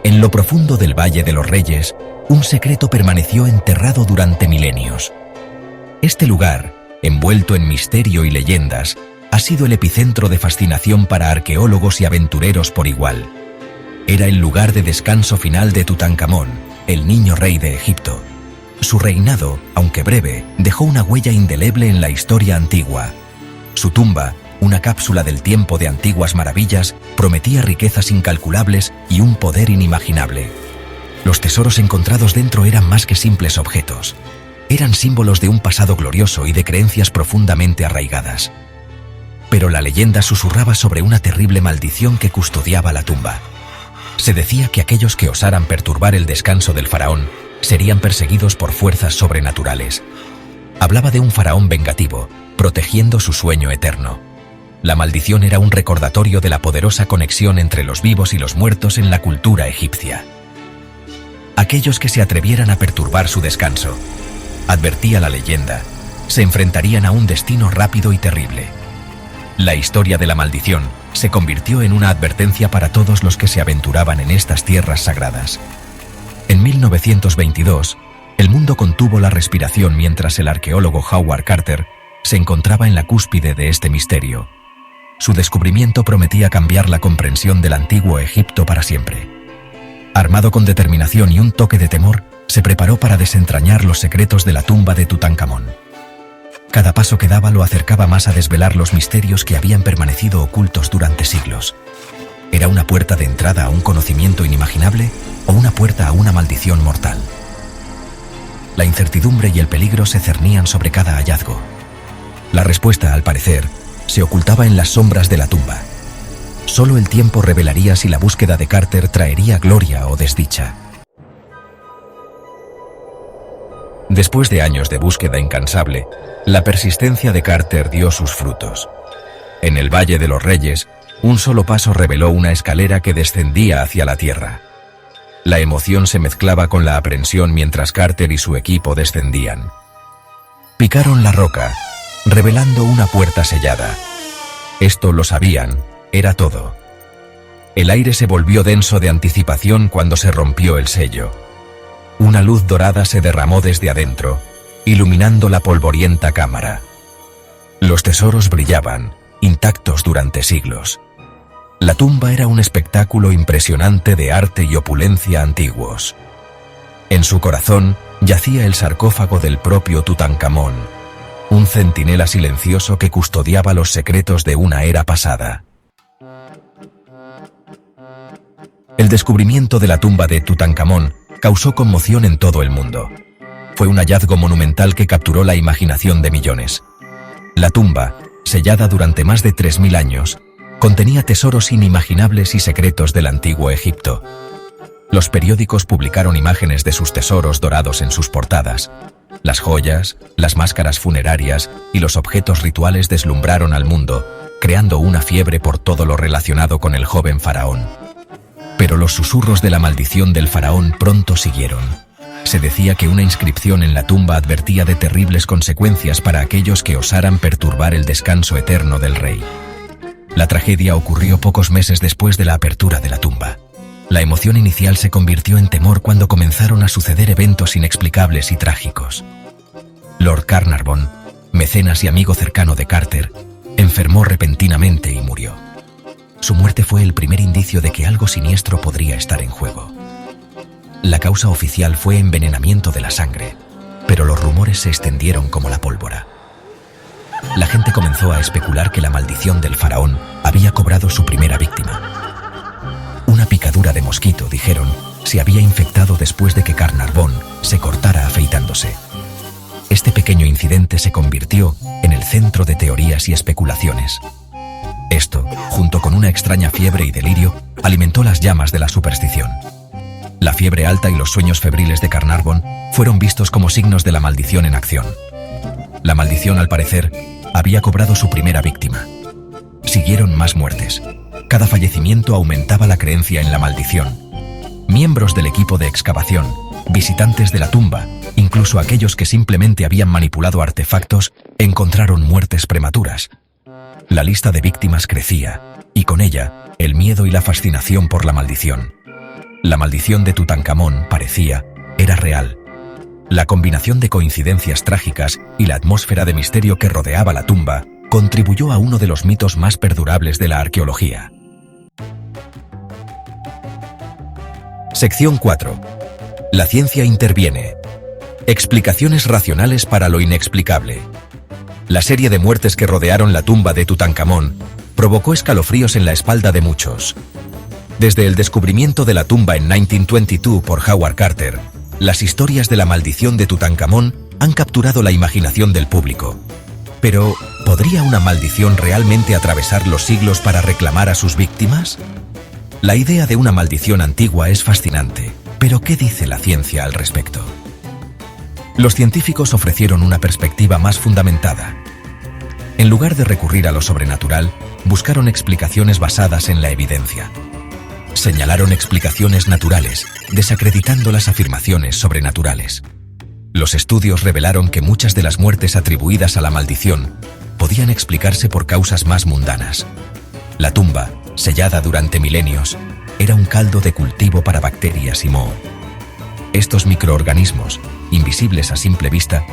En lo profundo del Valle de los Reyes, un secreto permaneció enterrado durante milenios. Este lugar, envuelto en misterio y leyendas, ha sido el epicentro de fascinación para arqueólogos y aventureros por igual. Era el lugar de descanso final de Tutankamón, el niño rey de Egipto. Su reinado, aunque breve, dejó una huella indeleble en la historia antigua. Su tumba, una cápsula del tiempo de antiguas maravillas, prometía riquezas incalculables y un poder inimaginable. Los tesoros encontrados dentro eran más que simples objetos. Eran símbolos de un pasado glorioso y de creencias profundamente arraigadas. Pero la leyenda susurraba sobre una terrible maldición que custodiaba la tumba. Se decía que aquellos que osaran perturbar el descanso del faraón serían perseguidos por fuerzas sobrenaturales. Hablaba de un faraón vengativo, protegiendo su sueño eterno. La maldición era un recordatorio de la poderosa conexión entre los vivos y los muertos en la cultura egipcia. Aquellos que se atrevieran a perturbar su descanso, advertía la leyenda, se enfrentarían a un destino rápido y terrible. La historia de la maldición se convirtió en una advertencia para todos los que se aventuraban en estas tierras sagradas. En 1922, el mundo contuvo la respiración mientras el arqueólogo Howard Carter se encontraba en la cúspide de este misterio. Su descubrimiento prometía cambiar la comprensión del antiguo Egipto para siempre. Armado con determinación y un toque de temor, se preparó para desentrañar los secretos de la tumba de Tutankamón. Cada paso que daba lo acercaba más a desvelar los misterios que habían permanecido ocultos durante siglos. ¿Era una puerta de entrada a un conocimiento inimaginable o una puerta a una maldición mortal? La incertidumbre y el peligro se cernían sobre cada hallazgo. La respuesta, al parecer, se ocultaba en las sombras de la tumba. Solo el tiempo revelaría si la búsqueda de Carter traería gloria o desdicha. Después de años de búsqueda incansable, la persistencia de Carter dio sus frutos. En el Valle de los Reyes, un solo paso reveló una escalera que descendía hacia la tierra. La emoción se mezclaba con la aprensión mientras Carter y su equipo descendían. Picaron la roca, revelando una puerta sellada. Esto lo sabían, era todo. El aire se volvió denso de anticipación cuando se rompió el sello. Una luz dorada se derramó desde adentro, iluminando la polvorienta cámara. Los tesoros brillaban, intactos durante siglos. La tumba era un espectáculo impresionante de arte y opulencia antiguos. En su corazón yacía el sarcófago del propio Tutankamón, un centinela silencioso que custodiaba los secretos de una era pasada. El descubrimiento de la tumba de Tutankamón causó conmoción en todo el mundo. Fue un hallazgo monumental que capturó la imaginación de millones. La tumba, sellada durante más de 3000 años, contenía tesoros inimaginables y secretos del antiguo Egipto. Los periódicos publicaron imágenes de sus tesoros dorados en sus portadas. Las joyas, las máscaras funerarias y los objetos rituales deslumbraron al mundo, creando una fiebre por todo lo relacionado con el joven faraón. Pero los susurros de la maldición del faraón pronto siguieron. Se decía que una inscripción en la tumba advertía de terribles consecuencias para aquellos que osaran perturbar el descanso eterno del rey. La tragedia ocurrió pocos meses después de la apertura de la tumba. La emoción inicial se convirtió en temor cuando comenzaron a suceder eventos inexplicables y trágicos. Lord Carnarvon, mecenas y amigo cercano de Carter, enfermó repentinamente y murió. Su muerte fue el primer indicio de que algo siniestro podría estar en juego. La causa oficial fue envenenamiento de la sangre, pero los rumores se extendieron como la pólvora. La gente comenzó a especular que la maldición del faraón había cobrado su primera víctima. Una picadura de mosquito, dijeron, se había infectado después de que Carnarvon se cortara afeitándose. Este pequeño incidente se convirtió en el centro de teorías y especulaciones. Esto, junto con una extraña fiebre y delirio, alimentó las llamas de la superstición. La fiebre alta y los sueños febriles de Carnarvon fueron vistos como signos de la maldición en acción. La maldición, al parecer, había cobrado su primera víctima. Siguieron más muertes. Cada fallecimiento aumentaba la creencia en la maldición. Miembros del equipo de excavación, visitantes de la tumba, incluso aquellos que simplemente habían manipulado artefactos, encontraron muertes prematuras. La lista de víctimas crecía, y con ella, el miedo y la fascinación por la maldición. La maldición de Tutankamón era real. La combinación de coincidencias trágicas y la atmósfera de misterio que rodeaba la tumba contribuyó a uno de los mitos más perdurables de la arqueología. Sección 4. La ciencia interviene. Explicaciones racionales para lo inexplicable. La serie de muertes que rodearon la tumba de Tutankamón provocó escalofríos en la espalda de muchos. Desde el descubrimiento de la tumba en 1922 por Howard Carter, las historias de la maldición de Tutankamón han capturado la imaginación del público. Pero, ¿podría una maldición realmente atravesar los siglos para reclamar a sus víctimas? La idea de una maldición antigua es fascinante, pero ¿qué dice la ciencia al respecto? Los científicos ofrecieron una perspectiva más fundamentada. En lugar de recurrir a lo sobrenatural, buscaron explicaciones basadas en la evidencia. Señalaron explicaciones naturales, desacreditando las afirmaciones sobrenaturales. Los estudios revelaron que muchas de las muertes atribuidas a la maldición podían explicarse por causas más mundanas. La tumba, sellada durante milenios, era un caldo de cultivo para bacterias y moho. Estos microorganismos, invisibles a simple vista,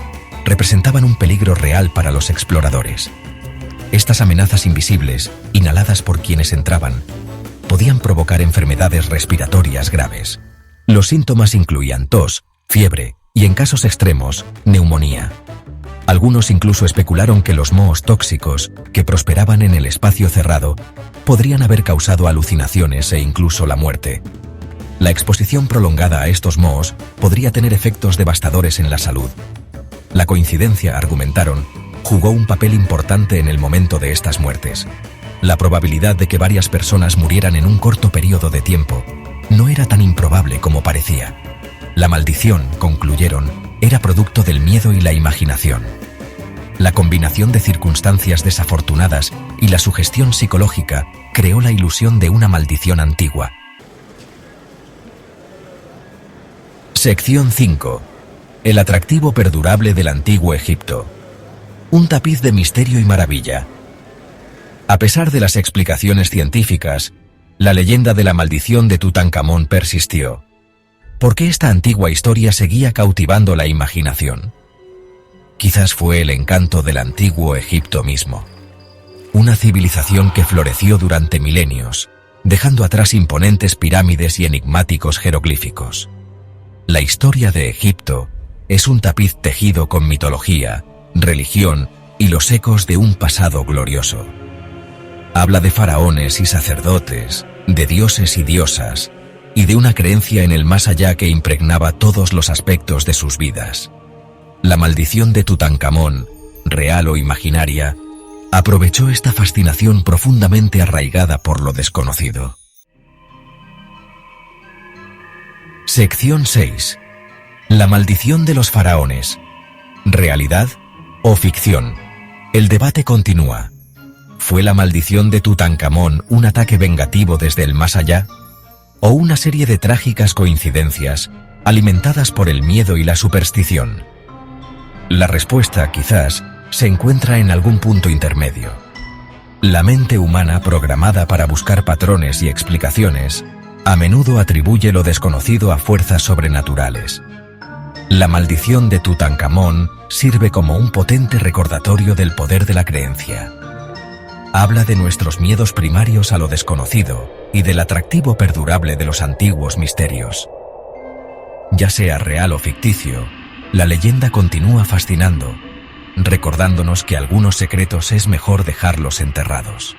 representaban un peligro real para los exploradores. Estas amenazas invisibles, inhaladas por quienes entraban, podían provocar enfermedades respiratorias graves. Los síntomas incluían tos, fiebre y, en casos extremos, neumonía. Algunos incluso especularon que los mohos tóxicos, que prosperaban en el espacio cerrado, podrían haber causado alucinaciones e incluso la muerte. La exposición prolongada a estos mohos podría tener efectos devastadores en la salud. La coincidencia, argumentaron, jugó un papel importante en el momento de estas muertes. La probabilidad de que varias personas murieran en un corto periodo de tiempo no era tan improbable como parecía. La maldición, concluyeron, era producto del miedo y la imaginación. La combinación de circunstancias desafortunadas y la sugestión psicológica creó la ilusión de una maldición antigua. Sección 5. El atractivo perdurable del antiguo Egipto. Un tapiz de misterio y maravilla. A pesar de las explicaciones científicas, la leyenda de la maldición de Tutankamón persistió. ¿Por qué esta antigua historia seguía cautivando la imaginación? Quizás fue el encanto del antiguo Egipto mismo. Una civilización que floreció durante milenios, dejando atrás imponentes pirámides y enigmáticos jeroglíficos. La historia de Egipto es un tapiz tejido con mitología, religión y los ecos de un pasado glorioso. Habla de faraones y sacerdotes, de dioses y diosas, y de una creencia en el más allá que impregnaba todos los aspectos de sus vidas. La maldición de Tutankamón, real o imaginaria, aprovechó esta fascinación profundamente arraigada por lo desconocido. Sección 6. La maldición de los faraones. ¿Realidad o ficción? El debate continúa. ¿Fue la maldición de Tutankamón un ataque vengativo desde el más allá? ¿O una serie de trágicas coincidencias alimentadas por el miedo y la superstición? La respuesta, quizás, se encuentra en algún punto intermedio. La mente humana, programada para buscar patrones y explicaciones, a menudo atribuye lo desconocido a fuerzas sobrenaturales. La maldición de Tutankamón sirve como un potente recordatorio del poder de la creencia. Habla de nuestros miedos primarios a lo desconocido y del atractivo perdurable de los antiguos misterios. Ya sea real o ficticio, la leyenda continúa fascinando, recordándonos que algunos secretos es mejor dejarlos enterrados.